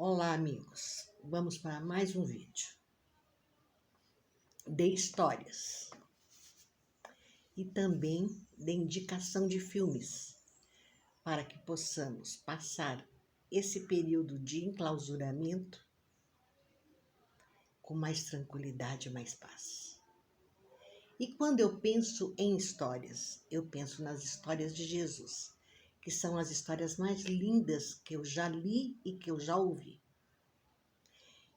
Olá, amigos. Vamos para mais um vídeo de histórias e também de indicação de filmes para que possamos passar esse período de enclausuramento com mais tranquilidade e mais paz. E quando eu penso em histórias, eu penso nas histórias de Jesus, que são as histórias mais lindas que eu já li e que eu já ouvi.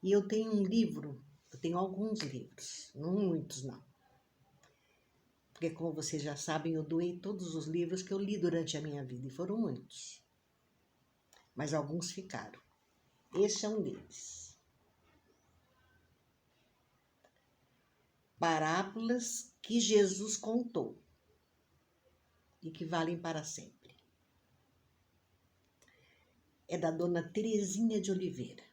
E eu tenho um livro, eu tenho alguns livros, não muitos não. Porque como vocês já sabem, eu doei todos os livros que eu li durante a minha vida, e foram muitos. Mas alguns ficaram. Esse é um deles. Parábolas que Jesus contou e que valem para sempre. É da dona Terezinha de Oliveira.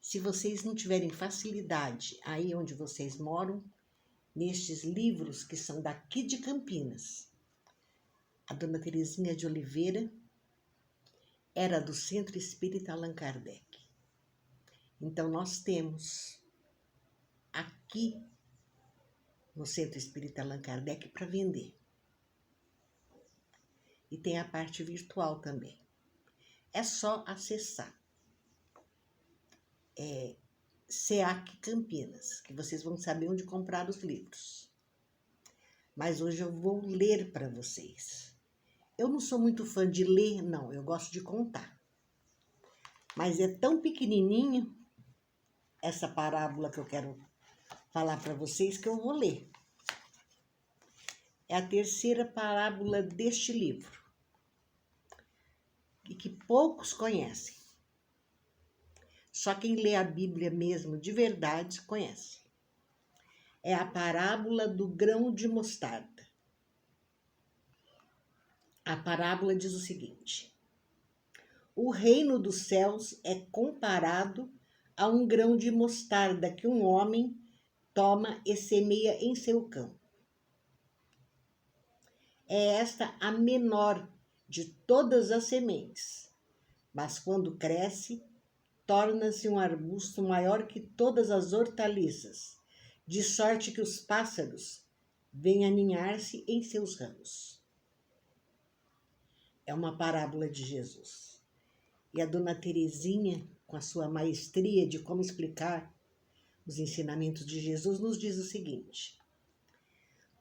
Se vocês não tiverem facilidade aí onde vocês moram, nestes livros que são daqui de Campinas, a dona Terezinha de Oliveira era do Centro Espírita Allan Kardec. Então nós temos aqui no Centro Espírita Allan Kardec para vender. E tem a parte virtual também. É só acessar. SEAC Campinas, que vocês vão saber onde comprar os livros. Mas hoje eu vou ler para vocês. Eu não sou muito fã de ler, não, eu gosto de contar. Mas é tão pequenininho essa parábola que eu quero falar para vocês que eu vou ler. É a terceira parábola deste livro e que poucos conhecem. Só quem lê a Bíblia mesmo de verdade conhece. É a parábola do grão de mostarda. A parábola diz o seguinte: o reino dos céus é comparado a um grão de mostarda que um homem toma e semeia em seu campo. É esta a menor de todas as sementes, mas quando cresce, torna-se um arbusto maior que todas as hortaliças, de sorte que os pássaros vêm aninhar-se em seus ramos. É uma parábola de Jesus. E a dona Terezinha, com a sua maestria de como explicar os ensinamentos de Jesus, nos diz o seguinte: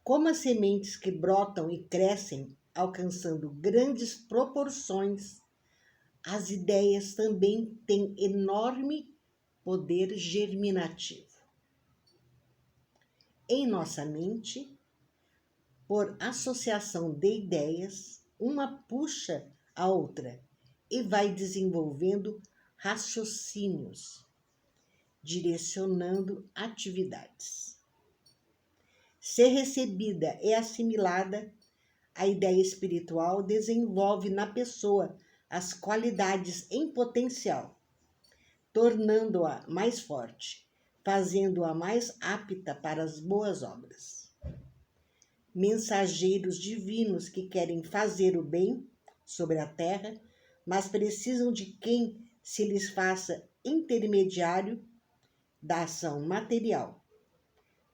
como as sementes que brotam e crescem, alcançando grandes proporções, as ideias também têm enorme poder germinativo. Em nossa mente, por associação de ideias, uma puxa a outra e vai desenvolvendo raciocínios, direcionando atividades. Se recebida e assimilada, a ideia espiritual desenvolve na pessoa as qualidades em potencial, tornando-a mais forte, fazendo-a mais apta para as boas obras. Mensageiros divinos que querem fazer o bem sobre a terra, mas precisam de quem se lhes faça intermediário da ação material,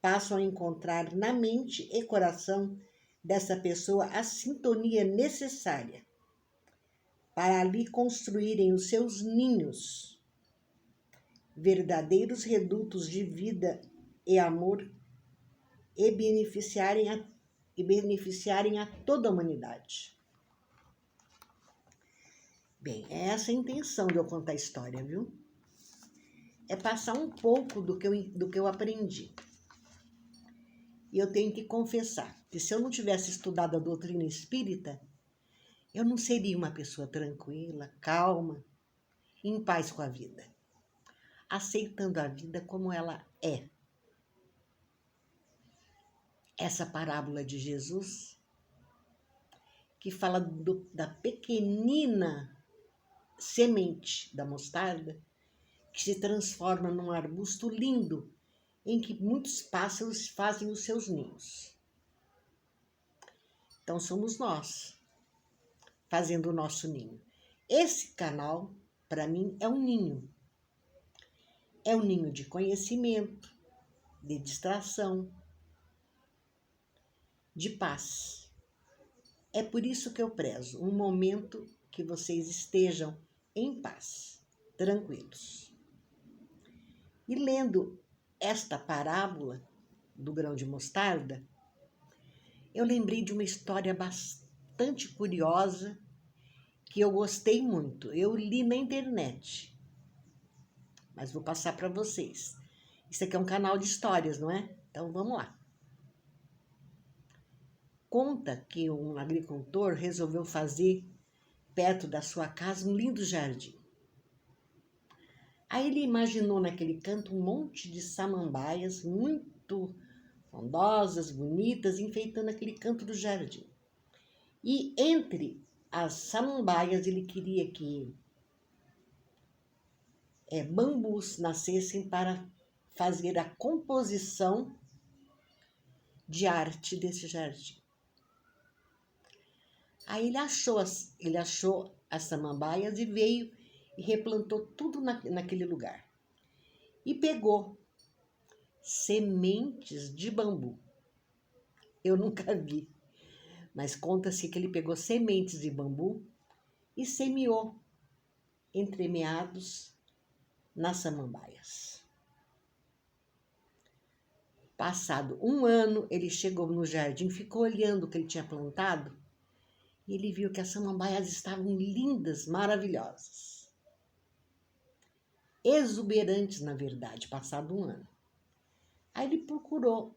passam a encontrar na mente e coração dessa pessoa a sintonia necessária para ali construírem os seus ninhos, verdadeiros redutos de vida e amor, e beneficiarem a toda a humanidade. Bem, é essa a intenção de eu contar a história, viu? É passar um pouco do que eu aprendi. E eu tenho que confessar que se eu não tivesse estudado a doutrina espírita, eu não seria uma pessoa tranquila, calma, em paz com a vida, aceitando a vida como ela é. Essa parábola de Jesus, que fala da pequenina semente da mostarda, que se transforma num arbusto lindo, em que muitos pássaros fazem os seus ninhos. Então somos nós, fazendo o nosso ninho. Esse canal, para mim, é um ninho. É um ninho de conhecimento, de distração, de paz. É por isso que eu prezo um momento que vocês estejam em paz, tranquilos. E lendo esta parábola do grão de mostarda, eu lembrei de uma história bastante curiosa que eu gostei muito. Eu li na internet, mas vou passar para vocês. Isso aqui é um canal de histórias, não é? Então vamos lá. Conta que um agricultor resolveu fazer perto da sua casa um lindo jardim. Aí ele imaginou naquele canto um monte de samambaias muito frondosas, bonitas, enfeitando aquele canto do jardim. E entre as samambaias ele queria que bambus nascessem para fazer a composição de arte desse jardim. Aí ele achou as samambaias e veio e replantou tudo naquele lugar. E pegou sementes de bambu. Eu nunca vi, mas conta-se que ele pegou sementes de bambu e semeou entremeados nas samambaias. Passado um ano, ele chegou no jardim, ficou olhando o que ele tinha plantado e ele viu que as samambaias estavam lindas, maravilhosas. Exuberantes, na verdade, passado um ano. Aí ele procurou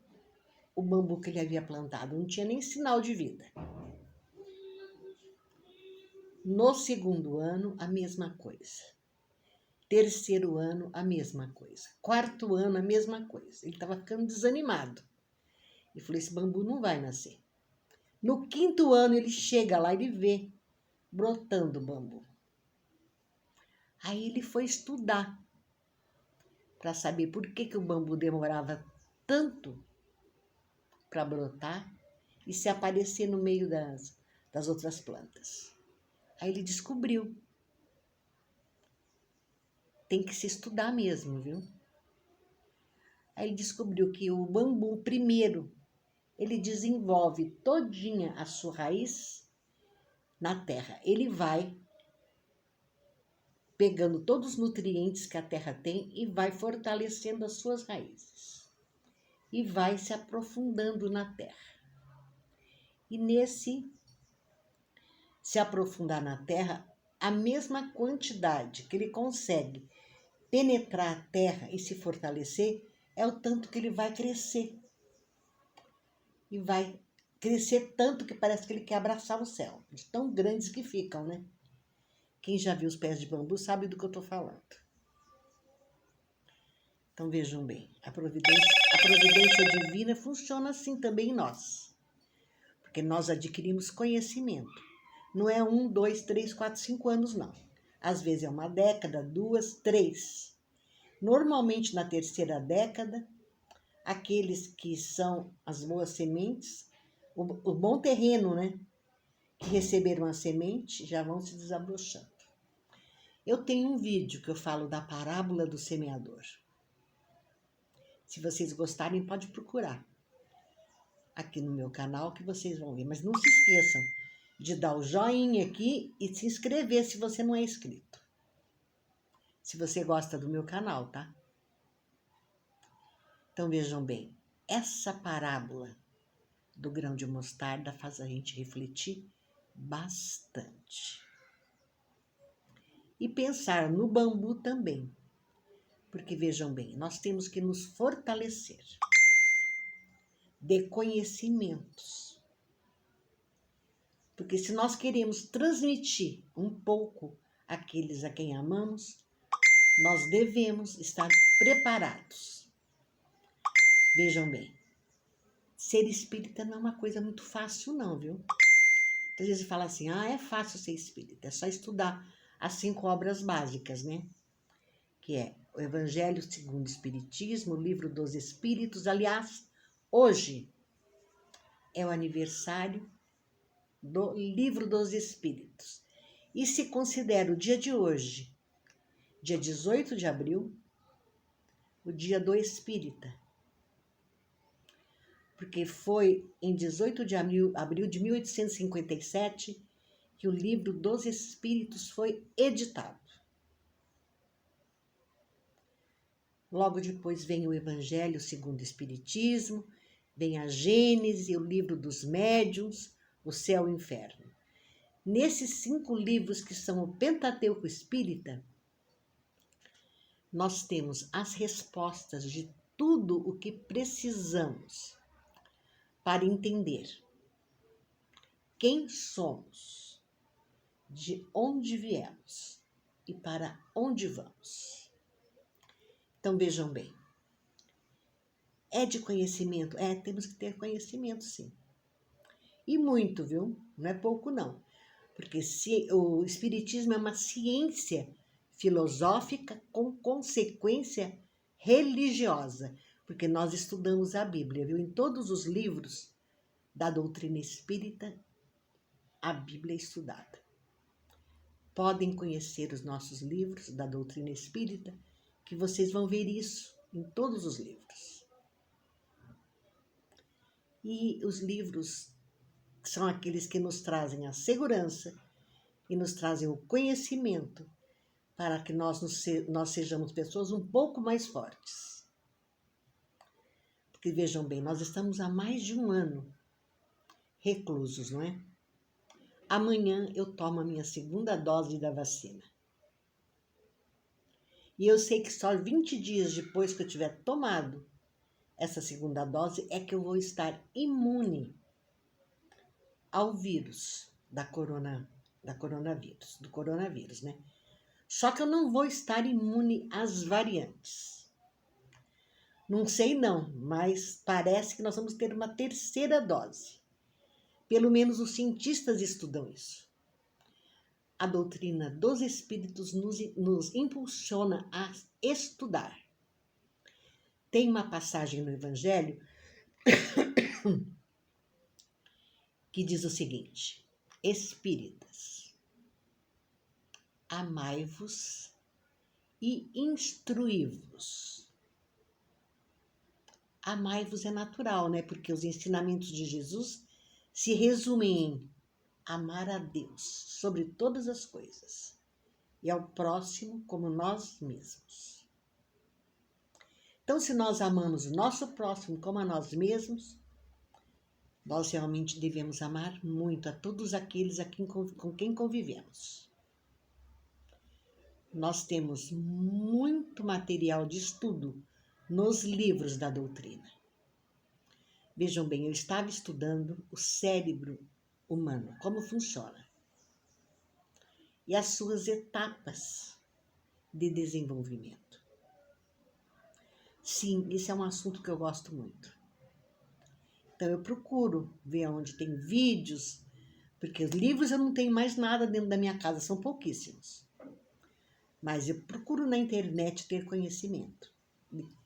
o bambu que ele havia plantado, não tinha nem sinal de vida. No segundo ano, a mesma coisa. Terceiro ano, a mesma coisa. Quarto ano, a mesma coisa. Ele estava ficando desanimado. E falou, esse bambu não vai nascer. No quinto ano, ele chega lá e ele vê brotando o bambu. Aí ele foi estudar para saber por que o bambu demorava tanto para brotar e se aparecer no meio das outras plantas. Aí ele descobriu. Tem que se estudar mesmo, viu? Aí ele descobriu que o bambu, primeiro, ele desenvolve todinha a sua raiz na terra. Ele vai pegando todos os nutrientes que a terra tem e vai fortalecendo as suas raízes. E vai se aprofundando na terra. E nesse se aprofundar na terra, a mesma quantidade que ele consegue penetrar a terra e se fortalecer é o tanto que ele vai crescer. E vai crescer tanto que parece que ele quer abraçar o céu, de tão grandes que ficam, né? Quem já viu os pés de bambu sabe do que eu estou falando. Então vejam bem, a providência divina funciona assim também em nós. Porque nós adquirimos conhecimento. Não é 1, 2, 3, 4, 5 anos, não. Às vezes é uma década, 2, 3. Normalmente na terceira década, aqueles que são as boas sementes, o bom terreno, né? Que receberam a semente, já vão se desabrochando. Eu tenho um vídeo que eu falo da parábola do semeador. Se vocês gostarem, pode procurar aqui no meu canal que vocês vão ver. Mas não se esqueçam de dar o joinha aqui e se inscrever se você não é inscrito. Se você gosta do meu canal, tá? Então vejam bem, essa parábola do grão de mostarda faz a gente refletir bastante. E pensar no bambu também. Porque vejam bem, nós temos que nos fortalecer de conhecimentos. Porque se nós queremos transmitir um pouco àqueles a quem amamos, nós devemos estar preparados. Vejam bem, ser espírita não é uma coisa muito fácil não, viu? Às vezes fala assim, é fácil ser espírita, é só estudar as 5 obras básicas, né? Que é o Evangelho segundo o Espiritismo, o Livro dos Espíritos. Aliás, hoje é o aniversário do Livro dos Espíritos. E se considera o dia de hoje dia 18 de abril, o dia do espírita. Porque foi em 18 de abril de 1857 que o livro dos Espíritos foi editado. Logo depois vem o Evangelho segundo o Espiritismo, vem a Gênese, o livro dos médiuns, o céu e o inferno. Nesses 5 livros que são o Pentateuco Espírita, nós temos as respostas de tudo o que precisamos para entender quem somos, de onde viemos e para onde vamos. Então vejam bem, é de conhecimento? Temos que ter conhecimento, sim. E muito, viu? Não é pouco, não. Porque o Espiritismo é uma ciência filosófica com consequência religiosa. Porque nós estudamos a Bíblia, viu? Em todos os livros da doutrina espírita, a Bíblia é estudada. Podem conhecer os nossos livros da doutrina espírita, que vocês vão ver isso em todos os livros. E os livros são aqueles que nos trazem a segurança e nos trazem o conhecimento para que nós sejamos pessoas um pouco mais fortes. Porque vejam bem, nós estamos há mais de um ano reclusos, não é? Amanhã eu tomo a minha 2ª dose da vacina. E eu sei que só 20 dias depois que eu tiver tomado essa 2ª dose é que eu vou estar imune ao vírus do coronavírus, né? Só que eu não vou estar imune às variantes. Não sei não, mas parece que nós vamos ter uma 3ª dose. Pelo menos os cientistas estudam isso. A doutrina dos Espíritos nos impulsiona a estudar. Tem uma passagem no Evangelho que diz o seguinte: Espíritas, amai-vos e instruí-vos. Amai-vos é natural, né? Porque os ensinamentos de Jesus se resumem em amar a Deus sobre todas as coisas e ao próximo como nós mesmos. Então, se nós amamos o nosso próximo como a nós mesmos, nós realmente devemos amar muito a todos aqueles com quem convivemos. Nós temos muito material de estudo nos livros da doutrina. Vejam bem, eu estava estudando o cérebro humano, como funciona, e as suas etapas de desenvolvimento. Sim, esse é um assunto que eu gosto muito. Então eu procuro ver onde tem vídeos, porque os livros eu não tenho mais nada dentro da minha casa, são pouquíssimos. Mas eu procuro na internet ter conhecimento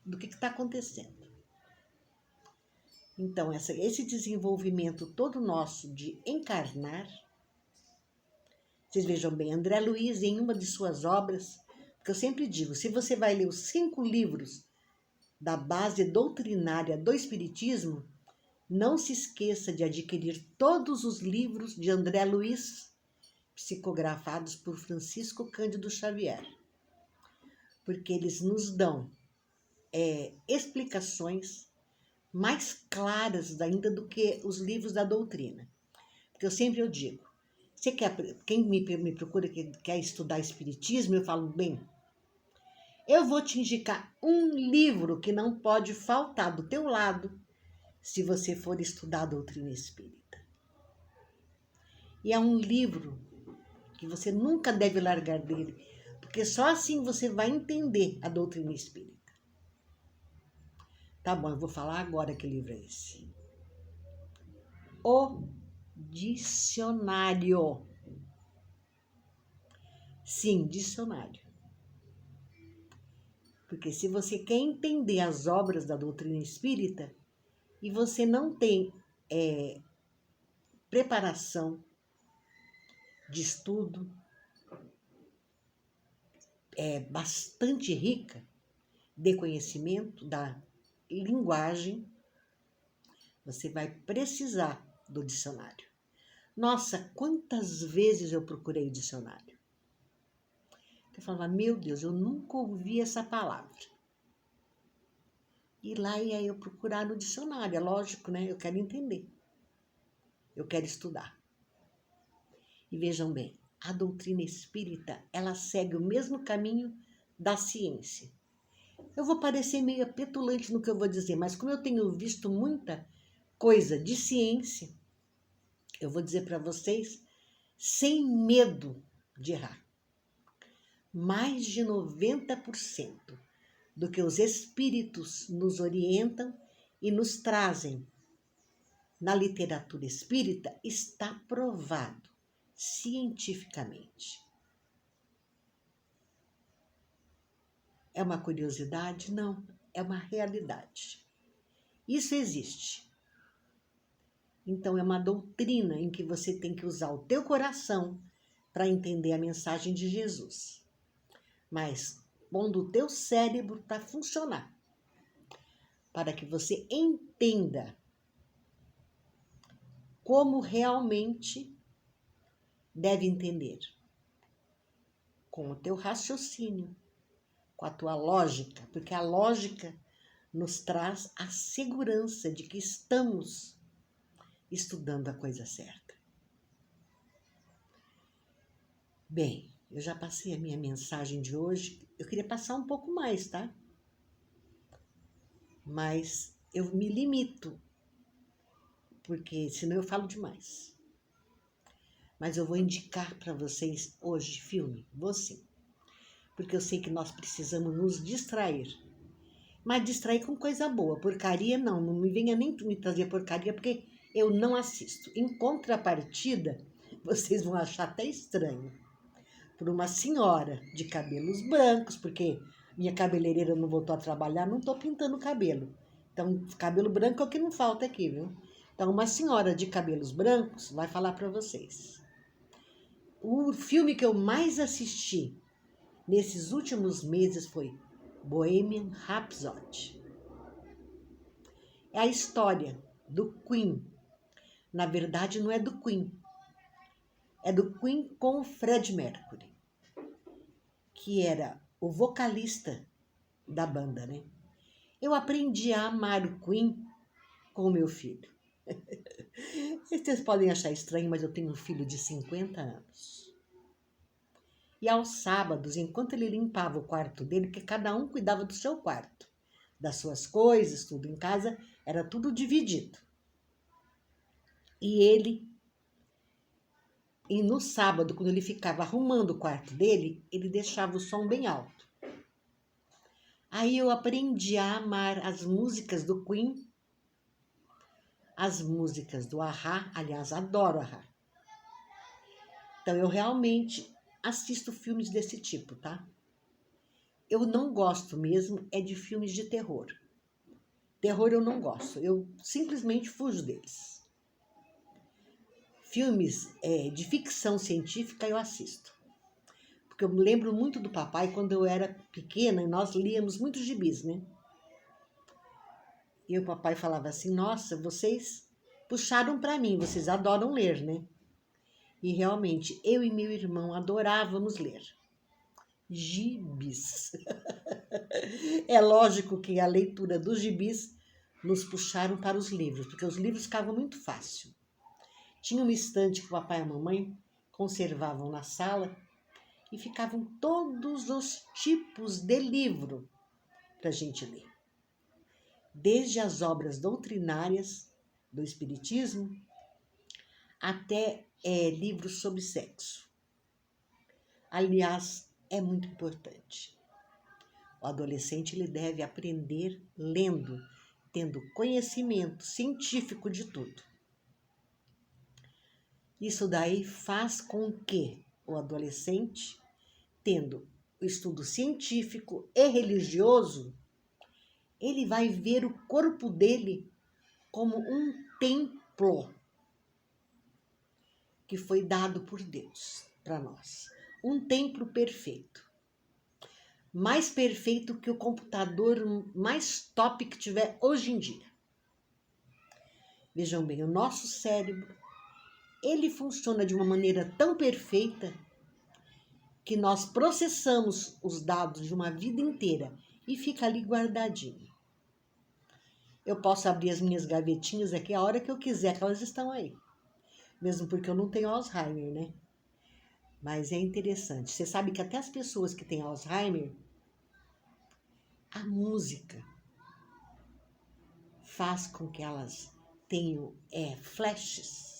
do que está acontecendo. Então, esse desenvolvimento todo nosso de encarnar, vocês vejam bem, André Luiz, em uma de suas obras, que eu sempre digo, se você vai ler os 5 livros da base doutrinária do Espiritismo, não se esqueça de adquirir todos os livros de André Luiz, psicografados por Francisco Cândido Xavier, porque eles nos dão explicações mais claras ainda do que os livros da doutrina. Porque eu digo, quem me procura que quer estudar Espiritismo, eu falo, bem, eu vou te indicar um livro que não pode faltar do teu lado se você for estudar a doutrina espírita. E é um livro que você nunca deve largar dele, porque só assim você vai entender a doutrina espírita. Tá bom, eu vou falar agora que livro é esse. O Dicionário. Sim, dicionário. Porque se você quer entender as obras da doutrina espírita e você não tem preparação de estudo, bastante rica de conhecimento da linguagem, você vai precisar do dicionário. Nossa, quantas vezes eu procurei o dicionário. Eu falava, meu Deus, eu nunca ouvi essa palavra. E lá ia eu procurar no dicionário, é lógico, né? Eu quero entender. Eu quero estudar. E vejam bem, a doutrina espírita, ela segue o mesmo caminho da ciência. Eu vou parecer meio petulante no que eu vou dizer, mas como eu tenho visto muita coisa de ciência, eu vou dizer para vocês, sem medo de errar. Mais de 90% do que os espíritos nos orientam e nos trazem na literatura espírita está provado cientificamente. É uma curiosidade? Não, é uma realidade. Isso existe. Então é uma doutrina em que você tem que usar o teu coração para entender a mensagem de Jesus. Mas pondo o teu cérebro para funcionar, para que você entenda como realmente deve entender, com o teu raciocínio, com a tua lógica, porque a lógica nos traz a segurança de que estamos estudando a coisa certa. Bem, eu já passei a minha mensagem de hoje, eu queria passar um pouco mais, tá? Mas eu me limito, porque senão eu falo demais. Mas eu vou indicar para vocês hoje filme, vou sim. Porque eu sei que nós precisamos nos distrair. Mas distrair com coisa boa, porcaria não me venha nem me trazer porcaria, porque eu não assisto. Em contrapartida, vocês vão achar até estranho, por uma senhora de cabelos brancos, porque minha cabeleireira não voltou a trabalhar, não estou pintando o cabelo. Então, cabelo branco é o que não falta aqui, viu? Então, uma senhora de cabelos brancos vai falar para vocês. O filme que eu mais assisti nesses últimos meses foi Bohemian Rhapsody. É a história do Queen. Na verdade, não é do Queen. É do Queen com o Freddie Mercury, que era o vocalista da banda, né? Eu aprendi a amar o Queen com o meu filho. Vocês podem achar estranho, mas eu tenho um filho de 50 anos. E aos sábados, enquanto ele limpava o quarto dele, porque cada um cuidava do seu quarto, das suas coisas, tudo em casa, era tudo dividido. E no sábado, quando ele ficava arrumando o quarto dele, ele deixava o som bem alto. Aí eu aprendi a amar as músicas do Queen, as músicas do A-ha, aliás, adoro A-ha. Então eu realmente assisto filmes desse tipo, tá? Eu não gosto mesmo é de filmes de terror. Terror eu não gosto, eu simplesmente fujo deles. Filmes de ficção científica eu assisto. Porque eu me lembro muito do papai quando eu era pequena e nós líamos muitos gibis, né? E o papai falava assim, nossa, vocês puxaram para mim, vocês adoram ler, né? E realmente, eu e meu irmão adorávamos ler. Gibis. É lógico que a leitura dos gibis nos puxaram para os livros, porque os livros ficavam muito fácil. Tinha uma estante que o papai e a mamãe conservavam na sala e ficavam todos os tipos de livro para a gente ler. Desde as obras doutrinárias do Espiritismo até livros sobre sexo. Aliás, é muito importante. O adolescente ele deve aprender lendo, tendo conhecimento científico de tudo. Isso daí faz com que o adolescente, tendo o estudo científico e religioso, ele vai ver o corpo dele como um templo que foi dado por Deus para nós. Um templo perfeito. mais perfeito que o computador mais top que tiver hoje em dia. Vejam bem, o nosso cérebro, ele funciona de uma maneira tão perfeita que nós processamos os dados de uma vida inteira e fica ali guardadinho. Eu posso abrir as minhas gavetinhas aqui a hora que eu quiser, que elas estão aí. Mesmo porque eu não tenho Alzheimer, né? Mas é interessante. Você sabe que até as pessoas que têm Alzheimer, a música faz com que elas tenham flashes